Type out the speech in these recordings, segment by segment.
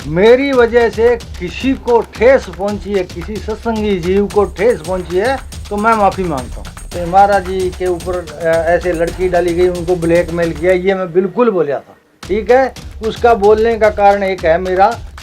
मेरी वजह से किसी को ठेस पहुंची है, किसी सत्संगी जीव को ठेस पहुंची है, तो मैं माफ़ी मांगता हूँ। तो महाराज जी के ऊपर ऐसे लड़की डाली गई, उनको ब्लैकमेल किया, ये मैं बिल्कुल बोला था। ठीक है, उसका बोलने का कारण एक है,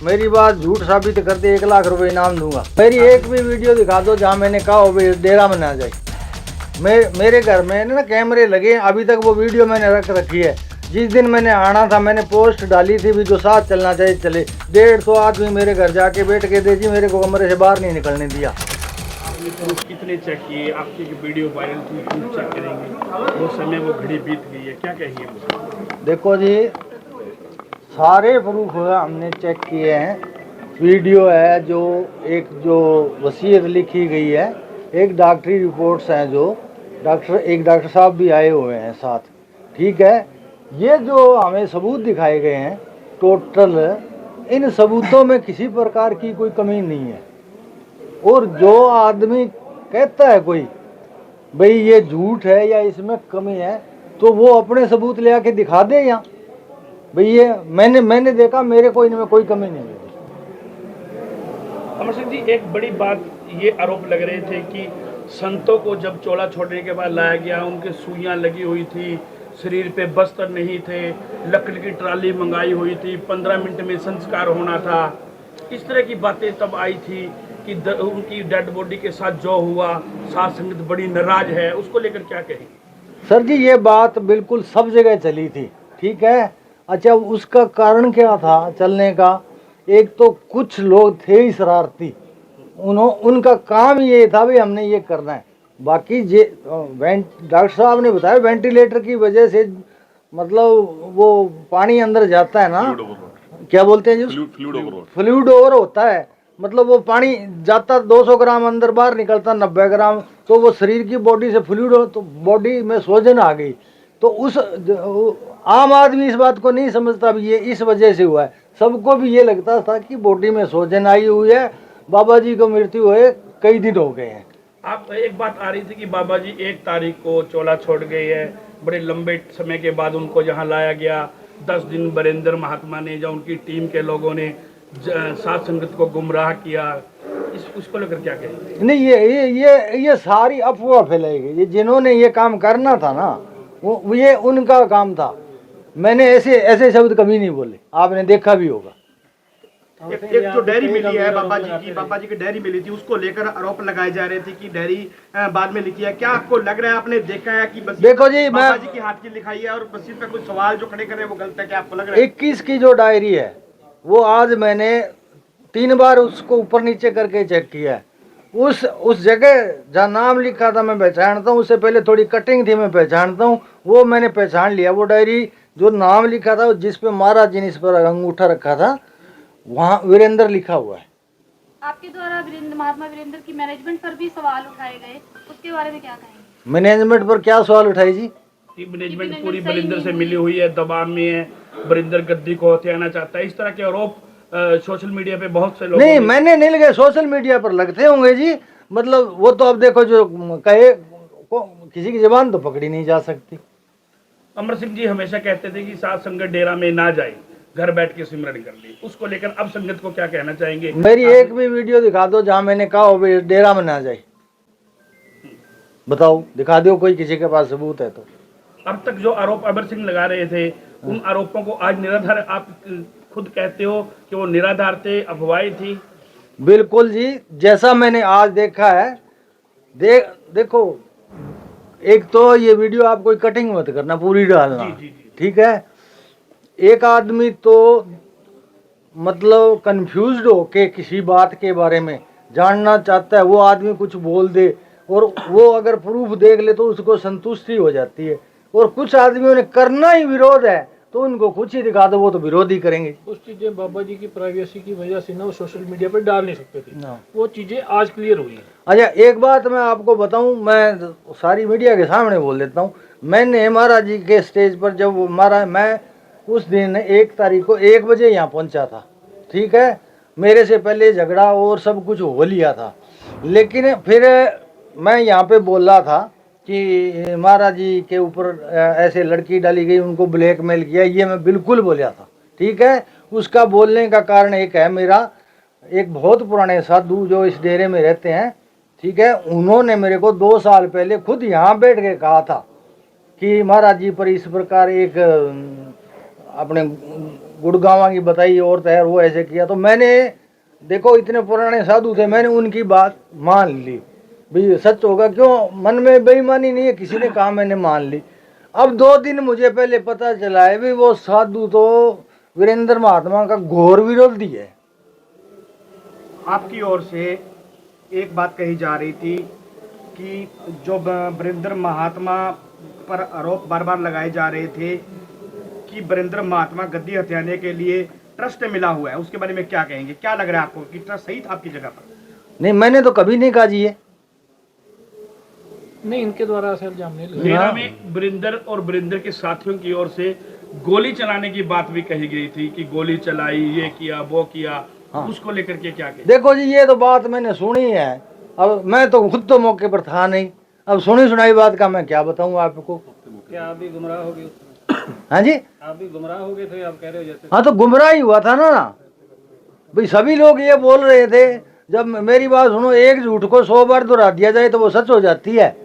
मेरी बात झूठ साबित करते 1 लाख रुपए इनाम दूंगा। मेरी एक भी वीडियो दिखा दो जहाँ मैंने कहा हो डेरा में ना जाए। मेरे घर में ना कैमरे लगे, अभी तक वो वीडियो मैंने रख रखी है। जिस दिन मैंने आना था मैंने पोस्ट डाली थी भी जो साथ चलना चाहिए चले। 150 आदमी मेरे घर जाके बैठ के दे जी, मेरे को कमरे से बाहर नहीं निकलने दिया। कितने चेक किए? आपकी वीडियो वायरल थी, क्यों चेक करेंगे? वो समय वो घड़ी बीत गई है, क्या कहेंगे? देखो जी, सारे प्रूफ हमने चेक किए हैं। वीडियो है, जो वसीयत लिखी गई है, एक डॉक्टरी रिपोर्ट्स हैं, जो एक डॉक्टर साहब भी आए हुए हैं साथ। ठीक है, ये जो हमें सबूत दिखाए गए हैं टोटल, इन सबूतों में किसी प्रकार की कोई कमी नहीं है। और जो आदमी कहता है कोई भाई ये झूठ है या इसमें कमी है, तो वो अपने सबूत ले आके दिखा दे। यहाँ भाई ये मैंने देखा, मेरे को इनमें कोई कमी नहीं है। अमर सिंह जी, एक बड़ी बात ये आरोप लग रहे थे कि संतों को जब चोला छोड़ने के बाद लाया गया, उनके सुइयां लगी हुई थी, शरीर पे वस्त्र नहीं थे, लकड़ी की ट्राली मंगाई हुई थी, 15 मिनट में संस्कार होना था। इस तरह की बातें तब आई थी कि उनकी डेड बॉडी के साथ जो हुआ, साध संगत बड़ी नाराज है, उसको लेकर क्या कहें? सर जी, ये बात बिल्कुल सब जगह चली थी। ठीक है, अच्छा उसका कारण क्या था चलने का? एक तो कुछ लोग थे ही शरारती, उनका काम ये था भी हमने ये करना है। बाकी डॉक्टर साहब ने बताया वेंटिलेटर की वजह से, मतलब वो पानी अंदर जाता है ना, क्या बोलते हैं जी, फ्लूइड ओवर होता है। मतलब वो पानी जाता 200 ग्राम अंदर बाहर निकलता 90 ग्राम, तो वो शरीर की बॉडी से फ्लूइड हो, तो बॉडी में सोजन आ गई। तो उस आम आदमी इस बात को नहीं समझता भी ये इस वजह से हुआ है। सबको भी ये लगता था कि बॉडी में सोजन आई हुई है, बाबा जी को मृत्यु हुए कई दिन हो गए हैं। आप एक बात आ रही थी कि बाबा जी 1 तारीख को चोला छोड़ गए हैं, बड़े लंबे समय के बाद उनको यहाँ लाया गया। 10 दिन वीरेंद्र महात्मा ने या उनकी टीम के लोगों ने साध संगत को गुमराह किया, उसको लेकर क्या कहें? नहीं, ये सारी अफवाह फैलाई गई। ये जिन्होंने ये काम करना था ना, वो ये उनका काम था। मैंने ऐसे शब्द कभी नहीं बोले, आपने देखा भी होगा। एक जो डायरी मिली है बाबा जी की डायरी मिली थी, उसको लेकर आरोप लगाए जा रहे थे कि डायरी बाद में लिखी है। क्या आपको लग रहा है, आपने देखा है कि देखो जी, बाबा जी के हाथ की लिखाई है और बसीर पे कुछ सवाल जो खड़े कर रहे हैं वो गलत है? क्या आपको लग रहा है? 21 की जो डायरी है, वो आज मैंने 3 बार उसको ऊपर नीचे करके चेक किया है। उस जगह जहाँ नाम लिखा था मैं पहचानता हूँ, उससे पहले थोड़ी कटिंग थी मैं पहचानता हूँ, वो मैंने पहचान लिया। वो डायरी जो नाम लिखा था, जिस पे महाराज जी ने इस पर अंगूठा रखा था, वहाँ वीरेंद्र लिखा हुआ है। आपके द्वारा महात्मा वीरेंद्र की मैनेजमेंट पर भी सवाल उठाए गए, उसके बारे में क्या कहेंगे? मैनेजमेंट पर क्या सवाल उठाई जी? मैनेजमेंट पूरी वीरेंद्र से मिली हुई है, दबाव में है, वीरेंद्र गद्दी को हथियाना चाहता है, इस तरह के आरोप सोशल मीडिया पे बहुत से लोग। नहीं, मैंने नहीं लगे, सोशल मीडिया पर लगते होंगे जी। मतलब वो तो अब देखो, जो कहे किसी की जबान तो पकड़ी नहीं जा सकती। अमर सिंह जी हमेशा कहते थे कि साध संगत डेरा में ना जाए, घर बैठ के सिमरन कर ली, उसको लेकर अब संगत को क्या कहना चाहेंगे? मेरी एक भी वीडियो दिखा दो जहाँ मैंने कहा हो डेरा में ना जाए, बताओ, दिखा दो कोई, किसी के पास सबूत है तो। अब तक जो आरोप अमर सिंह लगा रहे थे, उन आरोपों को आज निराधार, आप खुद कहते हो कि वो निराधार थे, अफवाहें थी। बिल्कुल जी, जैसा मैंने आज देखा है, देखो, एक तो ये वीडियो आप कोई कटिंग मत करना, पूरी डालना। ठीक है, एक आदमी तो मतलब कंफ्यूज्ड हो के किसी बात के बारे में जानना चाहता है, वो आदमी कुछ बोल दे और वो अगर प्रूफ देख ले तो उसको संतुष्टि हो जाती है। और कुछ आदमियों ने करना ही विरोध है, तो उनको कुछ ही दिखा दो, वो तो विरोध ही करेंगे। कुछ चीजें बाबा जी की प्राइवेसी की वजह से ना वो सोशल मीडिया पर डाल नहीं सकते थे, वो चीजें आज क्लियर हुई हैं। अच्छा, एक बात मैं आपको बताऊं, मैं सारी मीडिया के सामने बोल देता हूं। मैंने महाराज जी के स्टेज पर जब मैं उस दिन 1 तारीख को 1 बजे यहाँ पहुंचा था। ठीक है, मेरे से पहले झगड़ा और सब कुछ हो लिया था, लेकिन फिर मैं यहाँ पे बोल रहा था कि महाराज जी के ऊपर ऐसे लड़की डाली गई, उनको ब्लैकमेल किया, ये मैं बिल्कुल बोला था। ठीक है, उसका बोलने का कारण एक है, मेरा एक बहुत पुराने साधु जो इस डेरे में रहते हैं, ठीक है, उन्होंने मेरे को 2 साल पहले खुद यहाँ बैठ के कहा था कि महाराज जी पर इस प्रकार एक अपने गुड़गांव की बताई और तैयार वो ऐसे किया। तो मैंने देखो इतने पुराने साधु थे, मैंने उनकी बात मान ली, भाई सच होगा, क्यों मन में बेईमानी नहीं है, किसी ने कहा मैंने मान ली। अब 2 दिन मुझे पहले पता चला है भी वो साधु तो वीरेंद्र महात्मा का घोर विरोधी है। आपकी ओर से एक बात कही जा रही थी कि जो वीरेंद्र महात्मा पर आरोप बार बार लगाए जा रहे थे कि वीरेंद्र महात्मा गद्दी हथियाने के लिए ट्रस्ट मिला हुआ है, उसके बारे में क्या कहेंगे? क्या लग रहा है आपको कि ट्रस्ट सही था आपकी जगह पर? नहीं, मैंने तो कभी नहीं कहा जी ये। नहीं, इनके द्वारा ऐसा इल्जाम नहीं लगा। डेरा में वीरेंद्र और वीरेंद्र के साथियों की ओर से गोली चलाने की बात भी कही गई थी कि गोली चलाई, ये किया वो किया, उसको लेकर के क्या कहें? देखो जी, ये तो बात मैंने सुनी है, अब मैं तो खुद तो मौके पर था नहीं, अब सुनी सुनाई बात का मैं क्या बताऊं आपको। क्या आप भी गुमराह हो गए? हाँ जी, आप भी गुमराह हो गए थे, आप कह रहे हो जैसे। हाँ तो गुमराह ही हुआ था ना भाई, सभी लोग ये बोल रहे थे। जब मेरी बात सुनो, एक झूठ को 100 बार दोहरा दिया जाए तो वो सच हो जाती है।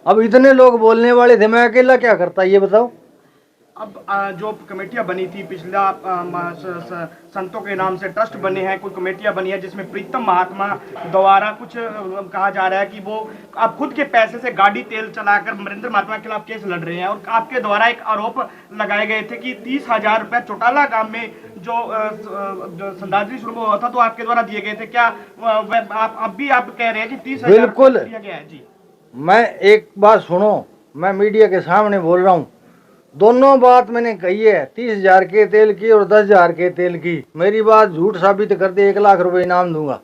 अब इतने लोग बोलने वाले थे, मैं अकेला क्या करता ये बताओ। अब जो कमेटियां बनी थी पिछला संतों के नाम से ट्रस्ट बने हैं, कुछ कमेटियां बनी है जिसमें प्रीतम महात्मा द्वारा कुछ कहा जा रहा है कि वो आप खुद के पैसे से गाड़ी तेल चलाकर वीरेंद्र महात्मा के खिलाफ केस लड़ रहे हैं, और आपके द्वारा एक आरोप लगाए गए थे कि 30,000 रुपए चौटाला गांव में जो श्रद्धांजलि शुरू हुआ था तो आपके द्वारा दिए गए थे। क्या आप भी आप कह रहे हैं कि 30,000 बिल्कुल दिया गया है? जी, मैं एक बात सुनो, मैं मीडिया के सामने बोल रहा हूँ, दोनों बात मैंने कही है, 30,000 के तेल की और 10,000 के तेल की। मेरी बात झूठ साबित कर दे, 1 लाख रुपए इनाम दूंगा।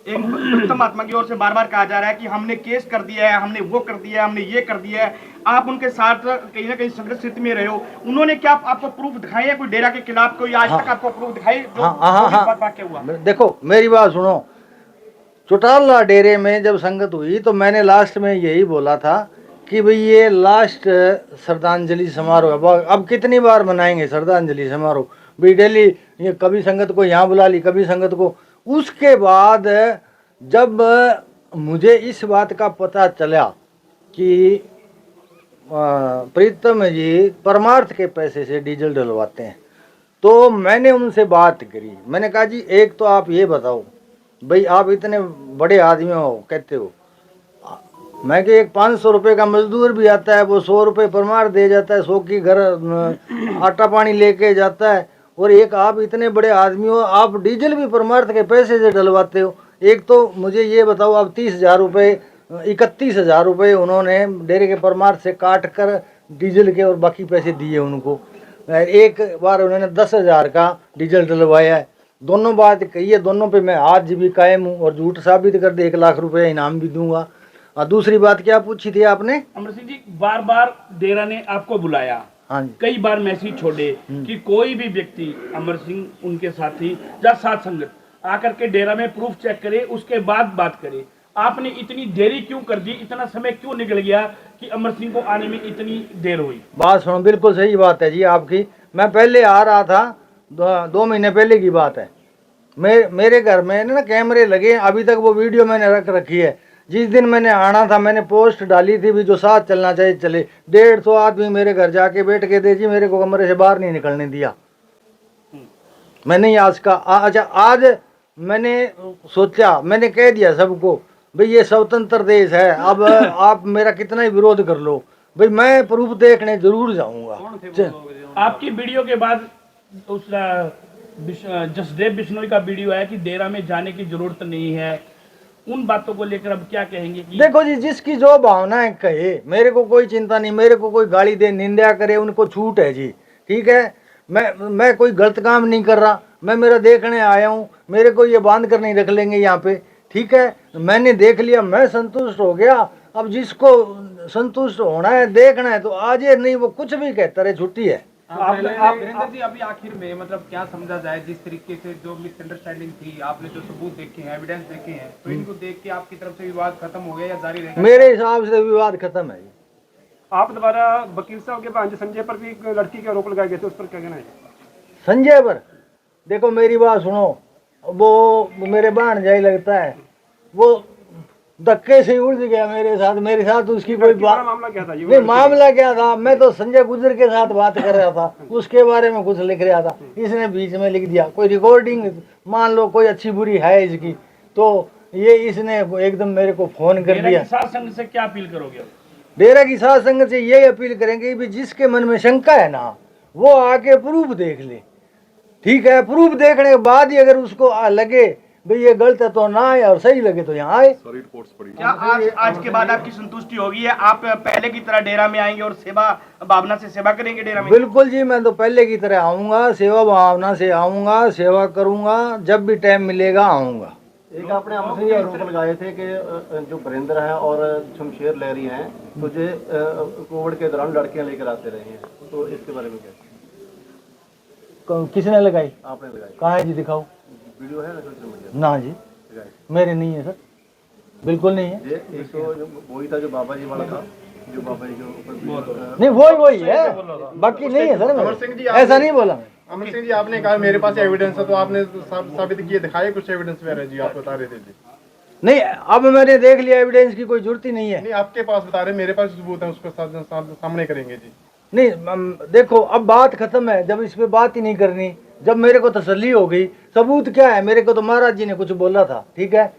एक प्रीतम महात्मा की ओर से बार बार कहा जा रहा है कि हमने केस कर दिया है, हमने वो कर दिया है, हमने ये कर दिया है। आप उनके साथ कहीं ना कहीं संघर्ष स्थिति में रहे हो, उन्होंने क्या आपको प्रूफ दिखाए हैं कोई डेरा के खिलाफ? कोई आज तक आपको प्रूफ दिखाई जो वाकया हुआ? देखो मेरी बात सुनो, चौटाला डेरे में जब संगत हुई तो मैंने लास्ट में यही बोला था कि भाई ये लास्ट श्रद्धांजलि समारोह है। अब कितनी बार मनाएंगे श्रद्धांजलि समारोह भाई? डेली ये कभी संगत को यहाँ बुला ली, कभी संगत को। उसके बाद जब मुझे इस बात का पता चला कि प्रीतम जी परमार्थ के पैसे से डीजल डलवाते हैं, तो मैंने उनसे बात करी। मैंने कहा जी एक तो आप ये बताओ भाई, आप इतने बड़े आदमी हो कहते हो, मैं कि एक 500 रुपये का मजदूर भी आता है, वो 100 रुपये परमार दे जाता है, 100 की घर आटा पानी लेके जाता है, और एक आप इतने बड़े आदमी हो, आप डीजल भी परमार्थ के पैसे से डलवाते हो। एक तो मुझे ये बताओ, आप 30,000 रुपये 31,000 रुपये उन्होंने डेरे के परमार्थ से काट कर डीजल के और बाकी पैसे दिए उनको। एक बार उन्होंने 10,000 का डीजल डलवाया है। दोनों बात कही है, दोनों पे मैं आज भी कायम हूँ, और झूठ साबित कर दे 1 लाख रुपये इनाम भी दूंगा। और दूसरी बात क्या पूछी थी आपने? अमर सिंह जी, बार बार डेरा ने आपको बुलाया, हाँ जी, कई बार मैसेज छोड़े कि कोई भी व्यक्ति अमर सिंह उनके साथी या साथ संगत आकर के डेरा में प्रूफ चेक करे, उसके बाद बात करे। आपने इतनी देरी क्यों कर दी? इतना समय क्यों निकल गया कि अमर सिंह को आने में इतनी देर हुई? बात सुनो, बिल्कुल सही बात है जी आपकी। मैं पहले आ रहा था, 2 महीने पहले की बात है। मेरे घर में ना कैमरे लगे, अभी तक वो वीडियो मैंने रख रखी है। जिस दिन मैंने आना था मैंने पोस्ट डाली थी भी जो साथ चलना चाहिए चले। 150 आदमी मेरे घर जाके बैठ के दे जी, मेरे को कमरे से बाहर नहीं निकलने दिया। मैंने आज का अच्छा, आज मैंने सोचा, मैंने कह दिया सबको भाई ये स्वतंत्र देश है, अब आप मेरा कितना ही विरोध कर लो भाई, मैं प्रूफ देखने जरूर जाऊंगा। आपकी वीडियो के बाद उस जसदेव बिश्नोई का वीडियो है कि डेरा में जाने की जरूरत नहीं है, उन बातों को लेकर अब क्या कहेंगे? कि देखो जी, जिसकी जो भावना है कहे, मेरे को कोई चिंता नहीं, मेरे को कोई गाली दे निंदा करे उनको छूट है जी, ठीक है। मैं कोई गलत काम नहीं कर रहा, मैं मेरा देखने आया हूँ, मेरे को ये बांध कर नहीं रख लेंगे यहाँ पे, ठीक है। मैंने देख लिया, मैं संतुष्ट हो गया। अब जिसको संतुष्ट होना है देखना है तो आज ये नहीं वो कुछ भी कहता रहे, छुट्टी है। वीरेंद्र जी अभी आखिर में मतलब क्या समझा जाए, जिस तरीके से जो मिसअंडरस्टैंडिंग थी, आपने जो सबूत देखे हैं, एविडेंस देखे हैं, तो इनको देख के आपकी तरफ से विवाद खत्म हो गया या जारी रहेगा? मेरे हिसाब से विवाद खत्म है। आप दोबारा वकील साहब के भांजे संजय पर भी एक लड़की के आरोप लगाए गए थे, उस पर क्या कहना है? संजय पर देखो मेरी बात सुनो, वो मेरे बहन जाई लगता है, वो धक्के से उड़ गया मेरे साथ उसकी कोई बात मामला क्या था ये? नहीं, मामला क्या था, मैं तो संजय गुजर के साथ बात कर रहा था, उसके बारे में कुछ लिख रहा था, इसने बीच में लिख दिया कोई रिकॉर्डिंग, मान लो कोई अच्छी बुरी है इसकी, तो ये इसने एकदम मेरे को फोन कर डेरा दिया। की साध संघ से क्या अपील करोगे? डेरा की साध संगत से यही अपील करेंगे कि जिसके मन में शंका है ना, वो आके प्रूफ देख ले, ठीक है, प्रूफ देखने के बाद ही अगर उसको लगे भाई ये गलत है तो ना आए, और सही लगे तो यहाँ आए। क्या आज के बाद आपकी संतुष्टि होगी है? आप पहले की तरह डेरा में आएंगे और सेवा भावना से सेवा करेंगे डेरा में? बिल्कुल जी, मैं तो पहले की तरह आऊँगा, सेवा भावना से आऊँगा, सेवा करूँगा, जब भी टाइम मिलेगा आऊँगा। एक आपने हमसे ये आरोप लगाए थे कि जो वरिंदर हैं और शमशेर लहरी हैं तो जो कोविड के दौरान लड़कियां लेकर आते रहे हैं, तो इसके बारे में क्या? किसने लगाई? आपने लगाई? कहाँ है जी, दिखाओ। वीडियो है ना सोशल मीडिया? ना जी, मेरे नहीं है सर, बिल्कुल नहीं है। ये एक तो जो वही था जो बाबा जी वाला था, जो बाबा जी के ऊपर नहीं, वही है, बाकी नहीं है सर, ऐसा नहीं बोला मैं। अमर सिंह जी, आपने कहा मेरे पास एविडेंस है, तो आपने साबित किए दिखाए कुछ एविडेंस वगैरह जी? आप बता रहे थे जी। नहीं, अब मैंने देख लिया, एविडेंस की कोई जरूरत ही नहीं है। नहीं, आपके पास बता रहे, मेरे पास सबूत है, उसको सामने करेंगे जी। नहीं, देखो अब बात खत्म है, जब इस पे बात ही नहीं करनी, जब मेरे को तसल्ली हो गई, सबूत क्या है, मेरे को तो महाराज जी ने कुछ बोला था, ठीक है।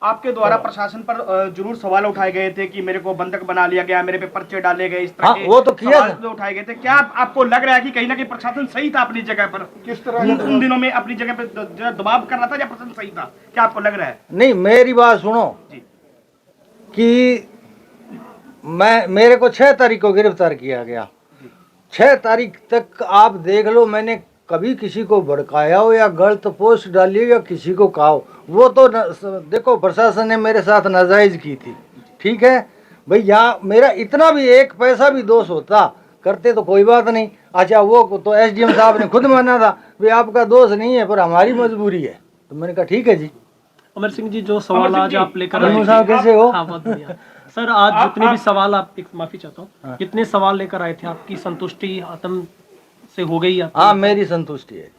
आपके द्वारा प्रशासन पर जरूर सवाल उठाए गए थे कि मेरे को बंधक बना लिया गया, मेरे पे पर्चे डाले गए, इस तरह हाँ, के वो तो किया सवाल जो उठाए गए थे। क्या आपको लग रहा है कि कहीं ना कहीं प्रशासन सही था अपनी जगह पर? किस तरह उन दिनों में अपनी जगह पे जो दबाव कर रहा था या प्रशासन सही था? क्या आपको लग रहा है? नहीं, मेरी बात सुनो जी। कि मेरे को 6 तारीख को गिरफ्तार किया गया, 6 तारीख तक आप देख लो, मैंने कभी किसी को भड़काया हो या गलत पोस्ट डाली हो या किसी को कहा हो, वो तो देखो प्रशासन ने मेरे साथ नाजायज की थी, ठीक है भाई, यहाँ मेरा इतना भी एक पैसा भी दोष होता करते तो कोई बात नहीं। अच्छा, वो तो एसडीएम साहब ने खुद माना था भाई आपका दोष नहीं है पर हमारी मजबूरी है, तो मैंने कहा ठीक है जी। अमर सिंह जी, जो सवाल आज आप लेकर अमर साहब कैसे हो? हाँ, बहुत बढ़िया सर। आज जितने भी सवाल, आप एक माफी चाहता हूँ, जितने सवाल लेकर आए थे, आपकी संतुष्टि आत्म से हो गई? हाँ, मेरी संतुष्टि है।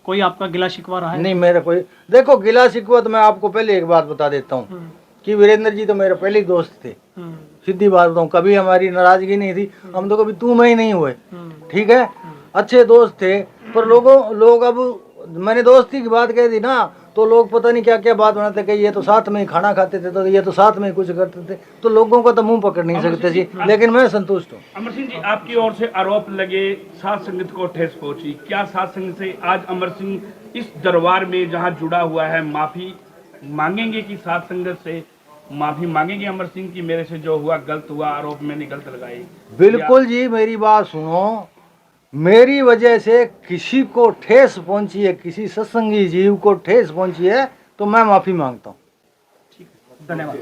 कोई आपका गिला शिकवा रहा है? नहीं, मेरा कोई, देखो गिला शिकवा तो मैं आपको पहले एक बात बता देता हूँ कि वीरेंद्र जी तो मेरे पहले दोस्त थे, सीधी बात बताऊँ, कभी हमारी नाराजगी नहीं थी, हम तो कभी तू में ही नहीं हुए, ठीक है, अच्छे दोस्त थे। पर लोग अब मैंने दोस्ती की बात कह दी ना, तो लोग पता नहीं क्या क्या बात बनाते कि ये तो साथ में ही खाना खाते थे, तो ये तो साथ में ही कुछ करते थे, तो लोगों को तो मुंह पकड़ नहीं सकते जी, लेकिन मैं संतुष्ट हूँ। अमर सिंह जी, आपकी ओर से आरोप लगे, साध संगत को ठेस पहुंची, क्या साध संगत से आज अमर सिंह इस दरबार में जहां जुड़ा हुआ है माफी मांगेंगे कि साध संगत से माफी मांगेंगे अमर सिंह की मेरे से जो हुआ गलत हुआ, आरोप मैंने गलत लगाए? बिल्कुल जी, मेरी बात सुनो, मेरी वजह से किसी को ठेस पहुंची है, किसी सत्संगी जीव को ठेस पहुंची है, तो मैं माफी मांगता हूँ। धन्यवाद।